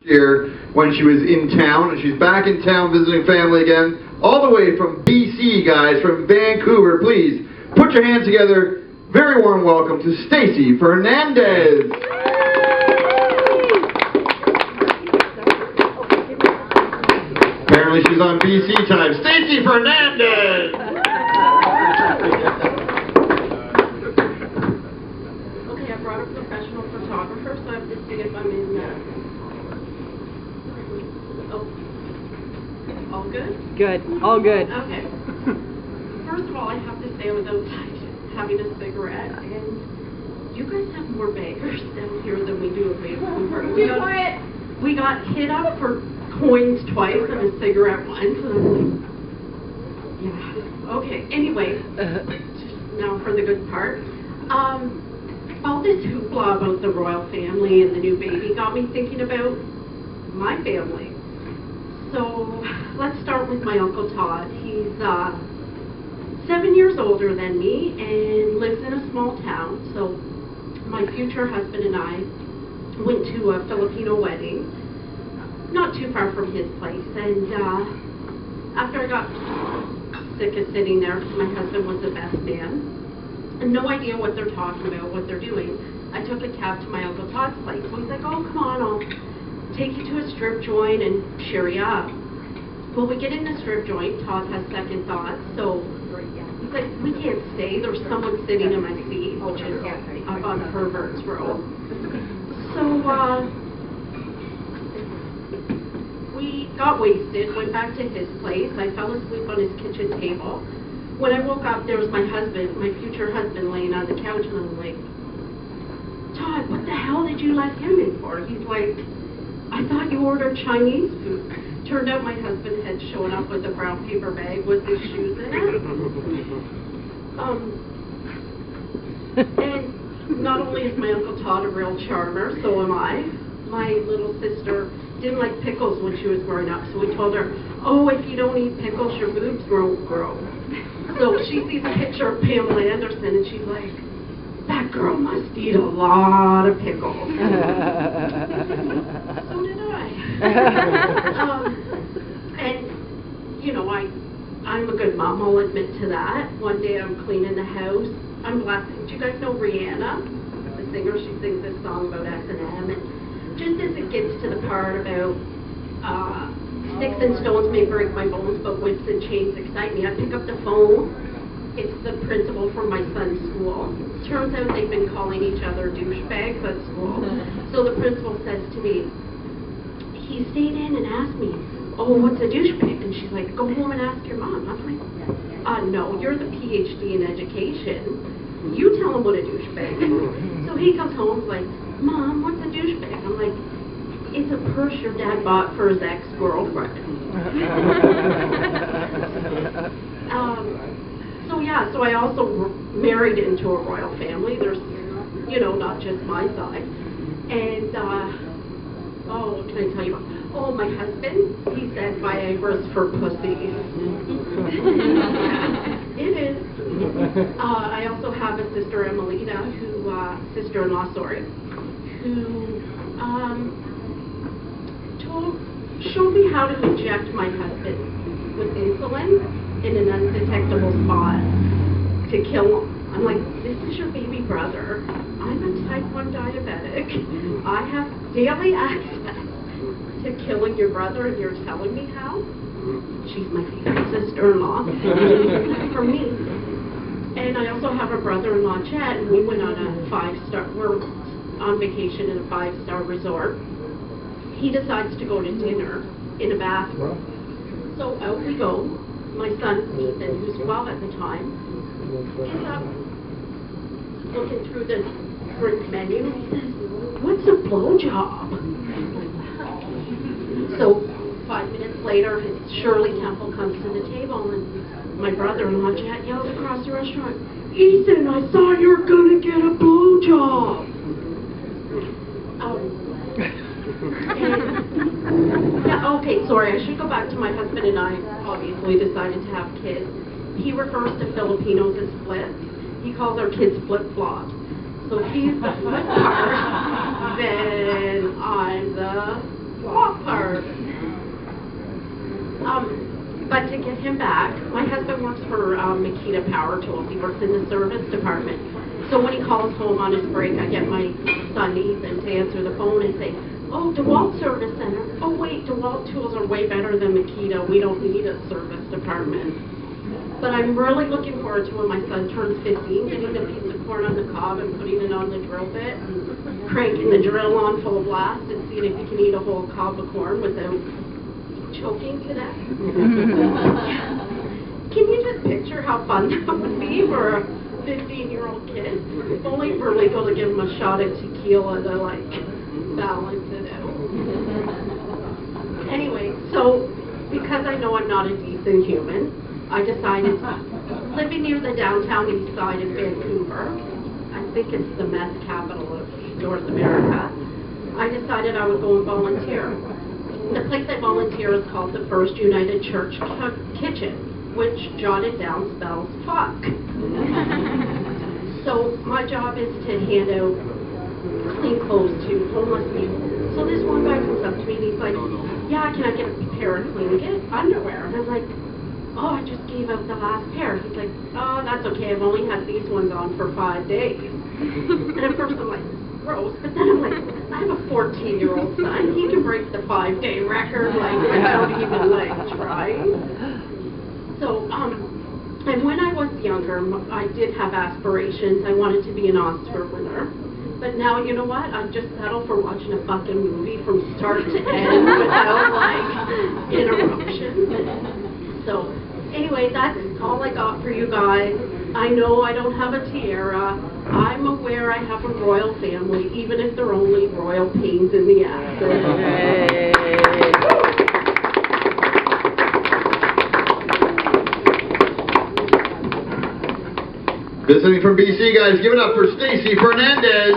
year when she was in town, and she's back in town visiting family again, all the way from BC, guys, from Vancouver. Please put your hands together. Very warm welcome to Stacey Fernandez. Apparently she's on BC time. Stacey Fernandez. Okay, I brought a professional photographer, so I have to see if I'm in. All good? Good. All good. Okay. First of all, I have to say I was outside having a cigarette, and you guys have more baggers down here than we do in Vancouver. We got hit up for coins twice and a cigarette once, and I'm like, yeah. Okay. Anyway, now for the good part. All this hoopla about the royal family and the new baby got me thinking about my family. So let's start with my Uncle Todd. He's 7 years older than me and lives in a small town. So my future husband and I went to a Filipino wedding, not too far from his place. And after I got sick of sitting there, because my husband was the best man, and no idea what they're talking about, what they're doing, I took a cab to my Uncle Todd's place. So he's like, oh, come on, I'll take you to a strip joint and cheer you up. Well, we get in the strip joint. Todd has second thoughts, so he's like, we can't stay. There's someone sitting in my seat, which is up on Pervert's Road. So we got wasted, went back to his place. I fell asleep on his kitchen table. When I woke up, there was my husband, my future husband, laying on the couch, and I'm like, Todd, what the hell did you let him in for? He's like, I thought you ordered Chinese food. Turned out my husband had shown up with a brown paper bag with his shoes in it. And not only is my Uncle Todd a real charmer, so am I. My little sister didn't like pickles when she was growing up, so we told her, oh, if you don't eat pickles, your boobs won't grow. So she sees a picture of Pamela Anderson, and she's like, that girl must eat a lot of pickles. So did I. And, you know, I'm a good mom, I'll admit to that. One day I'm cleaning the house. I'm blasting. Do you guys know Rihanna, the singer? She sings this song about S&M. And just as it gets to the part about sticks and stones may break my bones, but whips and chains excite me, I pick up the phone. It's the principal from my son's school. Turns out they've been calling each other douchebags at school. So the principal says to me, he stayed in and asked me, oh, what's a douchebag? And she's like, go home and ask your mom. I'm like, no, you're the PhD in education. You tell him what a douchebag is. So he comes home and is like, Mom, what's a douchebag? I'm like, it's a purse your dad bought for his ex-girlfriend. So I also married into a royal family. There's, you know, not just my side. And, what can I tell you about? Oh, my husband, he said Viagra's for pussies. It is. I also have a sister, Emelita, sister-in-law, who showed me how to inject my husband with insulin in an undetectable spot to kill him. I'm like, this is your baby brother. I'm a type 1 diabetic. I have daily access to killing your brother, and you're telling me how? She's my favorite sister-in-law. For me. And I also have a brother-in-law, Chad, and we went on a 5-star, we're on vacation in a 5-star resort. He decides to go to dinner in a bathroom. So out we go. My son, Ethan, who's 12 at the time, ends up looking through the drink menu. He says, what's a blowjob? So 5 minutes later, his Shirley Temple comes to the table, and my brother-in-law, Jet, yells across the restaurant, Ethan, I thought you were going to get a blowjob. Okay, sorry, I should go back to my husband and I obviously decided to have kids. He refers to Filipinos as splits. He calls our kids flip-flops. So if he's the flip part, then I'm the swap part. But to get him back, my husband works for Makita Power Tools. He works in the service department. So when he calls home on his break, I get my son Ethan to answer the phone and say, "Oh, DeWalt Service Center. Oh wait, DeWalt Tools are way better than Makita. We don't need a service department." But I'm really looking forward to when my son turns 15, getting a piece of corn on the cob and putting it on the drill bit and cranking the drill on full blast and seeing if he can eat a whole cob of corn without choking to death. Can you just picture how fun that would be for a 15-year-old kid? If only we're legal to give him a shot of tequila to, like, balance it out. Anyway, so because I know I'm not a decent human, I decided, living near the downtown east side of Vancouver, I think it's the meth capital of North America, I decided I would go and volunteer. The place I volunteer is called the First United Church Kitchen, which, jotted down, spells fuck. So my job is to hand out clean clothes to homeless people. So this one guy comes up to me and he's like, "Yeah, can I get a pair of clean underwear?" And I'm like, "Oh, I just gave out the last pair." He's like, "Oh, that's okay. I've only had these ones on for 5 days." And at first I'm like, gross. But then I'm like, I have a 14-year-old son. He can break the 5-day record, like, without even, like, trying. So, and when I was younger, I did have aspirations. I wanted to be an Oscar winner. But now, you know what? I'd just settle for watching a fucking movie from start to end without, like, interruption. So, anyway, that's all I got for you guys. I know I don't have a tiara. I'm aware I have a royal family, even if they're only royal pains in the ass. Visiting from BC, guys, give it up for Stacey Fernandez.